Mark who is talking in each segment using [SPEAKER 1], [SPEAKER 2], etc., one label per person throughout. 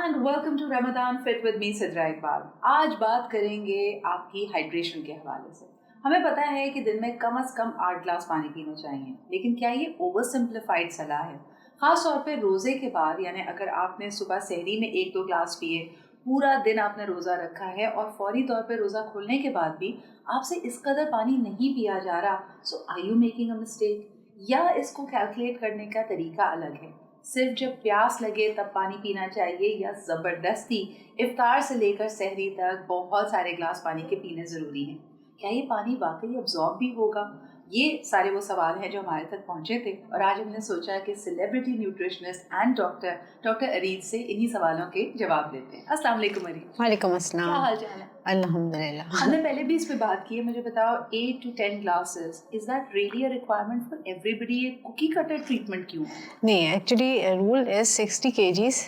[SPEAKER 1] And welcome to Ramzan fit with me Sidra Iqbal. आज बात करेंगे आपकी हाइड्रेशन के हवाले से। हमें पता है कि दिन में कम से कम 8 ग्लास पानी पीना चाहिए, लेकिन क्या ये ओवर सिंप्लीफाइड सलाह है? खास तौर पे रोज़े के बाद, यानी अगर आपने सुबह सहरी में 1-2 ग्लास पिए, पूरा दिन आपने रोज़ा रखा है और फौरी तौर पे रोज़ा खोलने के बाद भी आपसे इस कदर पानी नहीं पिया जा रहा, so are you making a mistake? या इसको कैलकुलेट करने का तरीका अलग है? सिर्फ जब प्यास लगे तब पानी पीना चाहिए, या ज़बरदस्ती इफ्तार से लेकर सहरी तक बहुत सारे ग्लास पानी के पीने ज़रूरी हैं? क्या ये पानी वाकई अब्जॉर्ब भी होगा? ये सारे वो सवाल हैं जो हमारे तक पहुंचे थे, और आज हमने सोचा कि celebrity nutritionist and doctor Areej से इन्हीं सवालों के जवाब देते हैं। अस्सलाम वालेकुम अरीज।
[SPEAKER 2] वालेकुम अस्सलाम।
[SPEAKER 1] क्या हाल चाल है?
[SPEAKER 2] अल्हम्दुलिल्लाह।
[SPEAKER 1] हमने पहले भी इस पे बात की है। मुझे बताओ, 8 to 10 glasses, is that really a requirement for everybody? ये कुकी कटर ट्रीटमेंट क्यों है?
[SPEAKER 2] नहीं, एक्चुअली रूल इज 60 kgs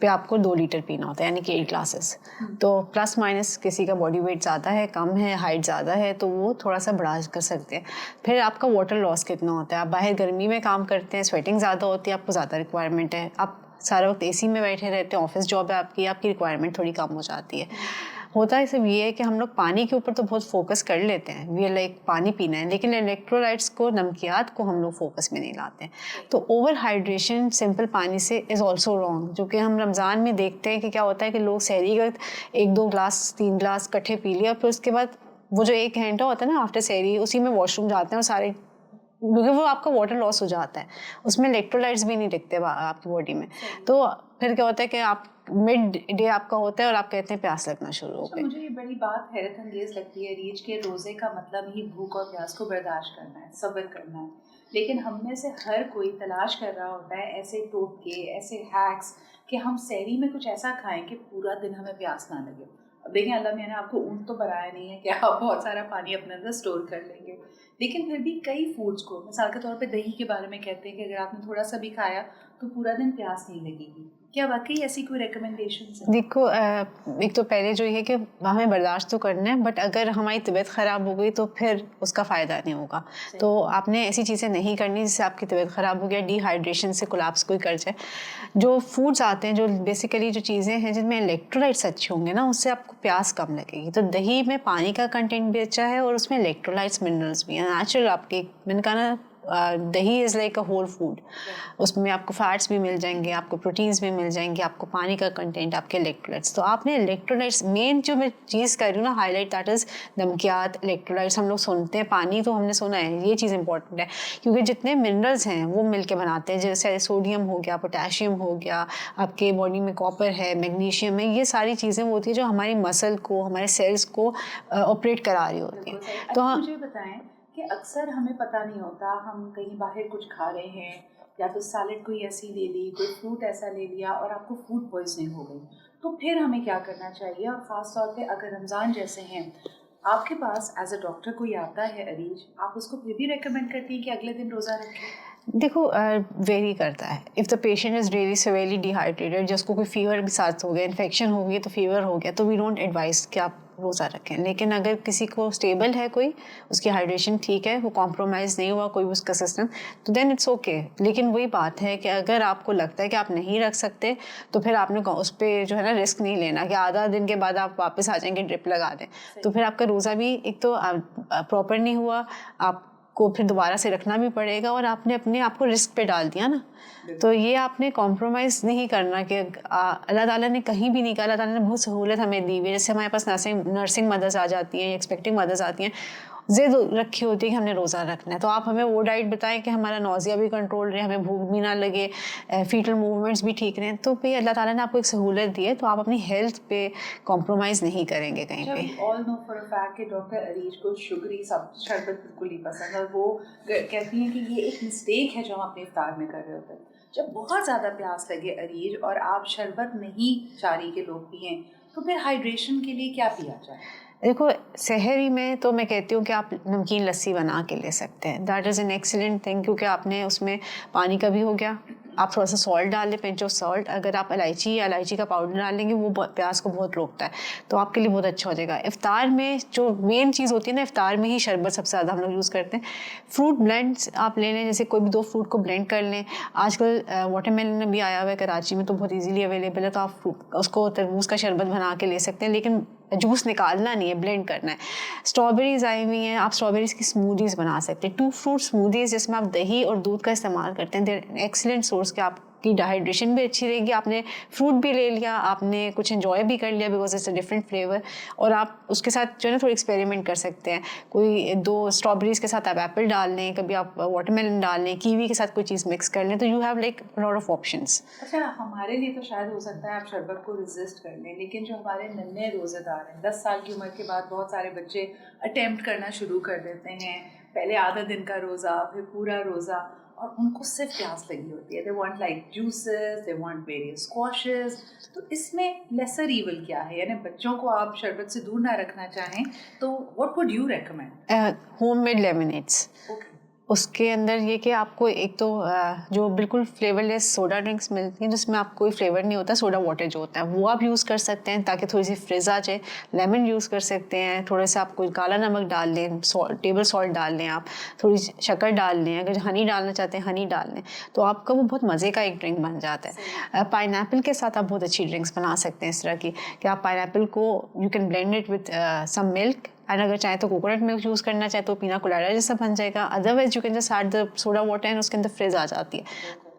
[SPEAKER 2] पे आपको 2 लीटर पीना होता है, यानी कि 8 ग्लासेस। तो प्लस माइनस किसी का बॉडी वेट ज़्यादा है, कम है, हाइट ज़्यादा है, तो वो थोड़ा सा बढ़ा कर सकते हैं। फिर आपका वाटर लॉस कितना होता है? आप बाहर गर्मी में काम करते हैं, स्वेटिंग ज़्यादा होती है, आपको ज़्यादा रिक्वायरमेंट है। आप सारा वक्त एसी में बैठे रहते हैं, ऑफिस जॉब है आपकी रिक्वायरमेंट थोड़ी कम हो जाती है। होता है सिर्फ ये है कि हम लोग पानी के ऊपर तो बहुत फोकस कर लेते हैं, वी लाइक पानी पीना है, लेकिन इलेक्ट्रोलाइट्स को, नमकियात को हम लोग फोकस में नहीं लाते हैं। तो ओवर हाइड्रेशन सिंपल पानी से इज़ ऑल्सो रॉन्ग, जो कि हम रमज़ान में देखते हैं कि क्या होता है कि लोग सहरी का 1-2 ग्लास 3 ग्लास इकट्ठे पी लिया, फिर उसके बाद वो जो 1 घंटा होता है ना आफ्टर सहरी, उसी में वॉशरूम जाते हैं और सारे, क्योंकि वो आपका वाटर लॉस हो जाता है, उसमें इलेक्ट्रोलाइट्स भी नहीं टिकते आपकी बॉडी में। तो फिर क्या होता है कि आप मिड डे आपका होता है और आप कहते हैं प्यास लगना शुरू हो गई।
[SPEAKER 1] मुझे ये बड़ी बात हैरत अंगेज लगती है रीच के रोज़े का मतलब ही भूख और प्यास को बर्दाश्त करना है, सब्र करना है। लेकिन हम में से हर कोई तलाश कर रहा होता है ऐसे टोटके, ऐसे हैक्स कि हम सहरी में कुछ ऐसा खाएं कि पूरा दिन हमें प्यास ना लगे। अब देखें, अल्लाह मियां ने आपको ऊँट तो बनाया नहीं है कि आप बहुत सारा पानी अपने अंदर स्टोर कर लेंगे, लेकिन फिर भी कई फूड्स को, मिसाल के तौर पे दही के बारे में कहते हैं कि अगर आपने थोड़ा सा भी खाया तो पूरा दिन प्यास नहीं लगेगी। क्या वाकई ऐसी कोई रिकमेंडेशंस है?
[SPEAKER 2] देखो, एक तो पहले जो ये है कि हमें बर्दाश्त तो करना है, बट अगर हमारी तबीयत ख़राब हो गई तो फिर उसका फ़ायदा नहीं होगा। तो आपने ऐसी चीज़ें नहीं करनी जिससे आपकी तबीयत ख़राब हो गया, डिहाइड्रेशन से कोलैप्स कोई कर जाए। जो फूड्स आते हैं, जो बेसिकली जो चीज़ें हैं जिनमें इलेक्ट्रोलाइट्स अच्छे होंगे ना, उससे आपको प्यास कम लगेगी। तो दही में पानी का कंटेंट भी अच्छा है और उसमें इलेक्ट्रोलाइट्स, मिनरल्स भी हैं नेचुरल। आपके, मैंने कहा ना, दही is like a whole food. उसमें आपको फैट्स भी मिल जाएंगे, आपको प्रोटीन्स भी मिल जाएंगे, आपको पानी का कंटेंट, आपके इलेक्ट्रोलाइट्स। तो आपने इलेक्ट्रोलाइट्स, मेन जो मैं चीज़ कर रही हूँ ना हाईलाइट, दैट इज़ नमकियात, इलेक्ट्रोलाइट्स। हम लोग सुनते हैं पानी, तो हमने सुना है, ये चीज़ इंपॉर्टेंट है, क्योंकि जितने मिनरल्स हैं वो मिल के बनाते हैं। जैसे सोडियम हो गया, पोटेशियम हो गया, आपके बॉडी में कॉपर है, मैग्नीशियम है, ये सारी चीज़ें वो होती है जो हमारी मसल को, हमारे सेल्स को ऑपरेट करा रही होती है।
[SPEAKER 1] तो मुझे बताएं कि अक्सर हमें पता नहीं होता, हम कहीं बाहर कुछ खा रहे हैं, या तो सैलेड कोई ऐसी ले ली, कोई फ्रूट ऐसा ले लिया और आपको फूड पॉइजनिंग हो गई, तो फिर हमें क्या करना चाहिए? और ख़ास तौर पे अगर रमज़ान जैसे हैं, आपके पास एज अ डॉक्टर कोई आता है अरीज, आप उसको फिर भी रेकमेंड करती हैं कि अगले दिन रोज़ा रखें?
[SPEAKER 2] देखो, वेरी करता है। If the patient is really severely dehydrated, जिसको कोई फीवर के साथ हो गया, इन्फेक्शन हो गई, तो फीवर हो गया, तो वी डोंट एडवाइस कि आप रोज़ा रखें। लेकिन अगर किसी को स्टेबल है, कोई उसकी हाइड्रेशन ठीक है, वो कॉम्प्रोमाइज़ नहीं हुआ कोई उसका सिस्टम, तो देन इट्स ओके। लेकिन वही बात है कि अगर आपको लगता है कि आप नहीं रख सकते, तो फिर आपने उस पर जो है ना रिस्क नहीं लेना कि आधा दिन के बाद आप वापस आ जाएंगे, ड्रिप लगा दें, तो फिर आपका रोज़ा भी एक तो प्रॉपर नहीं हुआ, आप को फिर दोबारा से रखना भी पड़ेगा, और आपने अपने आप को रिस्क पे डाल दिया ना। तो ये आपने कॉम्प्रोमाइज़ नहीं करना कि अल्लाह ताला ने कहीं भी नहीं कहा। अल्लाह ताला ने बहुत सहूलत हमें दी हुई है। जैसे हमारे पास नर्सिंग मदर्स आ जाती हैं, एक्सपेक्टिंग मदर्स आती हैं, ज़िद रखी होती है कि हमने रोज़ा रखना है, तो आप हमें वो डाइट बताएं कि हमारा नौजिया भी कंट्रोल रहे, हमें भूख भी ना लगे, फीटल मूवमेंट्स भी ठीक रहें। तो भाई अल्लाह ताला ने आपको एक सहूलत दी है, तो आप अपनी हेल्थ पे कॉम्प्रोमाइज़ नहीं करेंगे कहीं पे।
[SPEAKER 1] All know for a fact कि डॉक्टर अरीज को शुगरी सब शरबत बिल्कुल नहीं पसंद, और वो कहती हैं कि ये एक मिस्टेक है जो हम अपने इफ्तार में कर रहे होते हैं। जब बहुत ज़्यादा प्यास लगे अरीज और आप शरबत नहीं चारी के लोग पिएं, तो फिर हाइड्रेशन के लिए क्या पिया जाए?
[SPEAKER 2] देखो, सहरी में तो मैं कहती हूँ कि आप नमकीन लस्सी बना के ले सकते हैं, that is an excellent thing, क्योंकि आपने उसमें पानी का भी हो गया, आप थोड़ा सा सॉल्ट डाल लें, पिंच ऑफ सॉल्ट। अगर आप इलायची का पाउडर डाल लेंगे वो प्यास को बहुत रोकता है, तो आपके लिए बहुत अच्छा हो जाएगा। इफ्तार में जो मेन चीज़ होती है ना, इफ्तार में ही शरबत सबसे ज़्यादा हम लोग यूज़ करते हैं। फ्रूट ब्लेंड्स आप ले लें, जैसे कोई भी 2 फ्रूट को ब्लेंड कर लें। आजकल वाटरमेलन भी आया हुआ है कराची में, तो बहुत ईजीली अवेलेबल है, तो आप उसको तरबूज का शरबत बना के ले सकते हैं, लेकिन जूस निकालना नहीं है, ब्लेंड करना है। स्ट्रॉबेरीज आई हुई हैं, आप स्ट्रॉबेरीज की स्मूदीज़ बना सकते हैं। 2 फ्रूट स्मूदीज़ जिसमें आप दही और दूध का इस्तेमाल करते हैं, देयर एक्सीलेंट सोर्स के आपकी डिहाइड्रेशन भी अच्छी रहेगी। आपने फ्रूट भी ले लिया, आपने कुछ एंजॉय भी कर लिया because it's a different flavour. और आप उसके साथ जो है ना थोड़ी एक्सपेरिमेंट कर सकते हैं। कोई 2 स्ट्रॉबेरीज के साथ आप एप्पल डाल लें, कभी आप वाटरमेलन डाल लें, कीवी के साथ कोई चीज़ मिक्स कर लें, तो you have like lot of options.
[SPEAKER 1] अच्छा, हमारे लिए तो शायद हो सकता है आप शरबत को रेजिस्ट कर लें, लेकिन जो हमारे नन्हे रोज़ेदार हैं, 10 साल की उम्र के बाद बहुत सारे बच्चे अटेम्प्ट करना शुरू कर देते हैं। पहले आधा दिन का रोज़ा, फिर पूरा रोज़ा, और उनको सिर्फ प्यास लगी होती है। They want like juices, they want various squashes. तो इसमें लेसर ईवल क्या है? यानी बच्चों को आप शरबत से दूर ना रखना चाहें तो what would you recommend?
[SPEAKER 2] Homemade lemonades.
[SPEAKER 1] Okay,
[SPEAKER 2] उसके अंदर ये कि आपको एक तो जो बिल्कुल फ्लेवरलेस सोडा ड्रिंक्स मिलती हैं जिसमें आपको कोई फ्लेवर नहीं होता, सोडा वाटर जो होता है वो आप यूज़ कर सकते हैं ताकि थोड़ी सी फ्रिज आ जाए। लेमन यूज़ कर सकते हैं, थोड़ा सा आप कोई काला नमक डाल लें, टेबल सॉल्ट डाल लें, आप थोड़ी शक्कर डाल लें, अगर हनी डालना चाहते हैं हनी डाल लें, तो आपका वो बहुत मज़े का एक ड्रिंक बन जाता है। पाइनएप्पल के साथ आप बहुत अच्छी ड्रिंक्स बना सकते हैं इस तरह की, कि आप पाइनएप्पल को you can blend it with some milk, and अगर चाहे तो कोकोनट मिल्क यूज़ करना चाहे तो पीना कोलाडा जैसा बन जाएगा। Otherwise you can just add the soda water and उसके अंदर फ्रिज आ जाती है,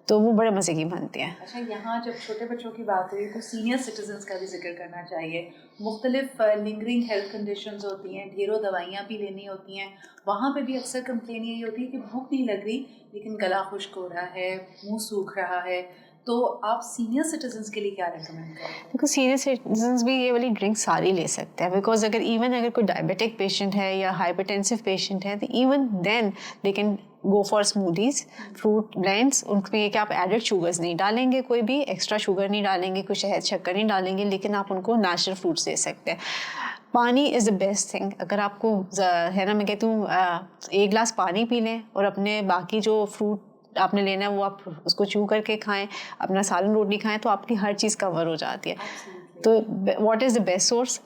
[SPEAKER 2] तो वो बड़े मज़े की बनती है।
[SPEAKER 1] अच्छा, यहाँ जब छोटे बच्चों की बात हुई तो सीनियर सिटीजन्स का भी जिक्र करना चाहिए। मुख्तलिफ लिंगरिंग हेल्थ कंडीशंस होती हैं, ढेरों दवाइयाँ भी लेनी होती हैं। वहाँ पे भी अक्सर कंप्लेन यही होती है कि भूख नहीं लग रही लेकिन गला खुश्क हो रहा है, मुंह सूख रहा है। तो आप सीनियर सिटीजन्स के लिए क्या रेकमेंड करें?
[SPEAKER 2] बिकॉज सीनियर सिटीजन्स भी ये वाली ड्रिंक सारी ले सकते हैं, बिकॉज अगर कोई डायबिटिक पेशेंट है या हाइपरटेंसिव पेशेंट है, तो even then they can go for smoothies, fruit blends. उनमें ये कि आप एडेड शुगर्स नहीं डालेंगे, कोई भी एक्स्ट्रा शुगर नहीं डालेंगे, कोई शहद शक्कर नहीं डालेंगे, लेकिन आप उनको नेचुरल फ्रूट्स दे सकते हैं। पानी इज़ द बेस्ट थिंग। अगर आपको है ना, मैं कहती हूँ 1 गिलास पानी पी लें और अपने बाकी जो फ्रूट आपने लेना है वो आप उसको चू करके खाएं, अपना सालन रोटी खाएं, तो आपकी हर चीज़ कवर हो जाती है। तो what is the best source?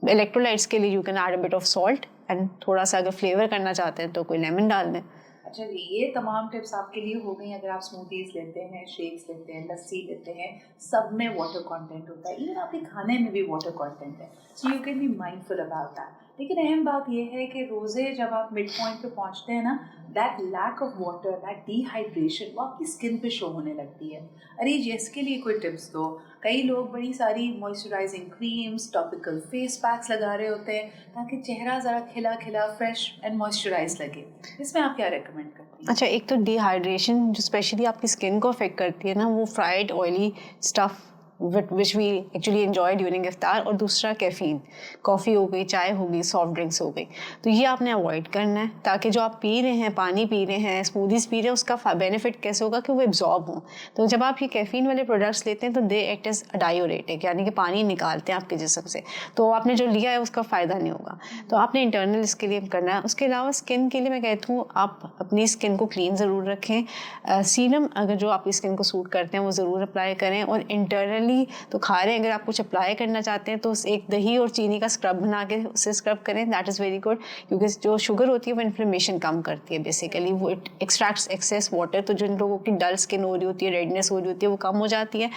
[SPEAKER 2] Electrolytes के लिए you can add a bit of salt, and थोड़ा सा अगर फ्लेवर करना चाहते हैं तो कोई लेमन डाल दें।
[SPEAKER 1] अच्छा, ये तमाम टिप्स आपके लिए हो गई। अगर आप स्मूदीज़ लेते हैं, शेक्स लेते हैं, लस्सी लेते हैं, सब में वाटर कंटेंट होता है, इवन आपके खाने में भी वाटर कंटेंट है, so you can be mindful about that. लेकिन अहम बात यह है कि रोज़े जब आप मिड पॉइंट पे पहुंचते हैं ना, that lack of water, that dehydration, वो आपकी स्किन पे शो होने लगती है। अरे जी, इसके लिए कोई टिप्स दो। कई लोग बड़ी सारी moisturising creams, topical face packs लगा रहे होते हैं ताकि चेहरा ज़रा खिला खिला, फ्रेश एंड मॉइस्चराइज लगे। इसमें आप क्या रेकमेंड करती हैं?
[SPEAKER 2] अच्छा, एक तो डिहाइड्रेशन जो स्पेशली आपकी स्किन को अफेक्ट करती है ना, वो fried oily stuff which we actually enjoy during iftar, और दूसरा कैफ़ीन, कॉफ़ी हो गई, चाय हो गई, सॉफ्ट ड्रिंक्स हो गई, तो ये आपने अवॉइड करना है ताकि जो आप पी रहे हैं, पानी पी रहे हैं, स्मूदीज़ पी रहे हैं, उसका बेनिफिट कैसे होगा कि वो एब्जॉर्ब हों। तो जब आप ये कैफ़ीन वाले प्रोडक्ट्स लेते हैं तो दे एक्ट एज डायोरेटिक, यानी कि पानी निकालते हैं आपके जिस्म से, तो आपने जो लिया है उसका फ़ायदा नहीं होगा। तो आपने इंटरनल इसके लिए करना है। उसके अलावा स्किन के लिए मैं कहती हूँ आप अपनी स्किन को क्लीन ज़रूर रखें। सीरम अगर जो आपकी स्किन को सूट करते हैं वो ज़रूर अप्लाई करें, और इंटरनली तो खा रहे हैं, अगर आप कुछ अप्लाई करना चाहते हैं तो एक दही और चीनी का स्क्रब बना के उससे स्क्रब करें, दैट इज़ वेरी गुड, क्योंकि जो शुगर होती है वो इन्फ्लेमेशन कम करती है बेसिकली, वो इट एक्सट्रैक्ट्स एक्सेस वाटर। तो जिन लोगों की डल स्किन हो रही होती है, रेडनेस हो रही होती है, वो कम हो जाती है।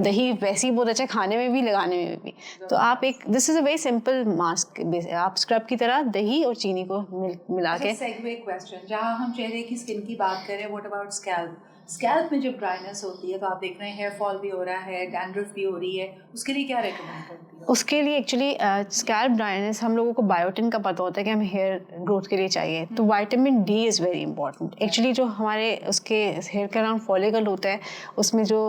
[SPEAKER 2] दही वैसे ही बहुत अच्छा खाने में भी, लगाने में भी। तो आप this is a very simple mask, आप स्क्रब की तरह दही और चीनी को मिला के।
[SPEAKER 1] सेगवे क्वेश्चन, जहाँ हम चेहरे की स्किन की बात करें, व्हाट अबाउट स्कैल्प? स्कैल्प में जब ड्राइनेस होती है तो आप देख रहे हैं हेयर फॉल भी हो रहा है, डैंड्रफ भी हो रही है, उसके लिए क्या रेकमेंड करती है?
[SPEAKER 2] उसके लिए एक्चुअली स्कैल्प ड्राइनेस, हम लोगों को बायोटिन का पता होता है कि हमें हेयर ग्रोथ के लिए चाहिए, तो vitamin D is very important. Actually जो हमारे उसके हेयर के अराउंड फॉलिकल होता है, उसमें जो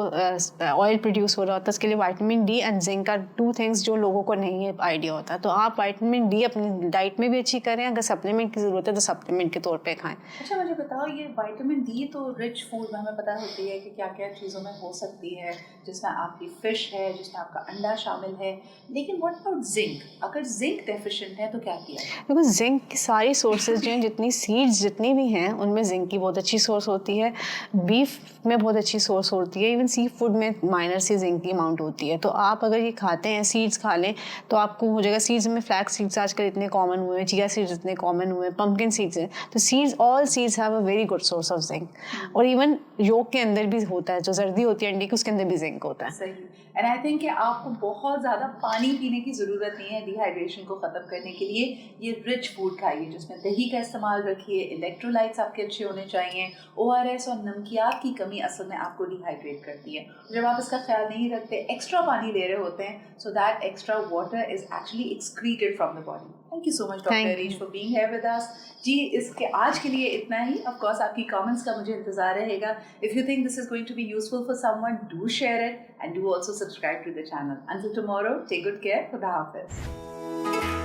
[SPEAKER 2] ऑयल प्रोड्यूस हो रहा होता है, उसके लिए विटामिन डी एंड जिंक का 2 थिंग्स जो लोगों को नहीं है आइडिया होता। तो आप विटामिन डी अपनी डाइट में भी अच्छी करें, अगर सप्लीमेंट की ज़रूरत है तो सप्लीमेंट के तौर पर खाएँ।
[SPEAKER 1] अच्छा, मुझे बताओ, ये विटामिन डी तो रिच फूड में हमें हमें पता होती है कि क्या क्या चीज़ों में हो सकती है, जिसमें आपकी फ़िश है, जिसमें आपका अंडा शामिल है, लेकिन व्हाट अबाउट जिंक? अगर जिंक डेफिशिएंट है तो क्या किया जाए?
[SPEAKER 2] बिकॉज जिंक की सारी सोर्सेज जो हैं, जितनी सीड्स जितनी भी हैं उनमें जिंक की बहुत अच्छी सोर्स होती है, बीफ में बहुत अच्छी सोर्स होती है, इवन सी फूड में माइनर सी जिंक की अमाउंट होती है। तो आप अगर ये खाते हैं, सीड्स खा लें तो आपको हो जाएगा। सीड्स में फ्लैक्स सीड्स आजकल इतने कॉमन हुए हैं, चिया सीड्स इतने कॉमन हुए हैं, पंपकिन सीड्स हैं, तो seeds, all seeds have a very good source of zinc. और इवन योग के अंदर भी होता है, जो जर्दी होती है अंडे की, उसके अंदर भी जिंक होता है।
[SPEAKER 1] सही। एंड आई थिंक कि आपको बहुत ज़्यादा पानी पीने की ज़रूरत नहीं है डिहाइड्रेशन को ख़त्म करने के लिए। ये रिच फूड खाइए जिसमें दही का इस्तेमाल रखिए, इलेक्ट्रोलाइट्स आपके अच्छे होने चाहिए। ORS और नमकियात की कमी असल में आपको डिहाइड्रेट करती है। जब आप इसका ख्याल नहीं रखते, एक्स्ट्रा पानी ले रहे होते हैं, so that extra water is actually excreted from the body. Thank you so much doctor Arish for being here with us. जी, इसके आज के लिए इतना ही। ऑफ कोर्स आपकी कमेंट्स का मुझे इंतजार रहेगा। If you think this is going to be useful for someone, do share it and do also subscribe to the channel. Until tomorrow, take good care. Khuda Hafiz.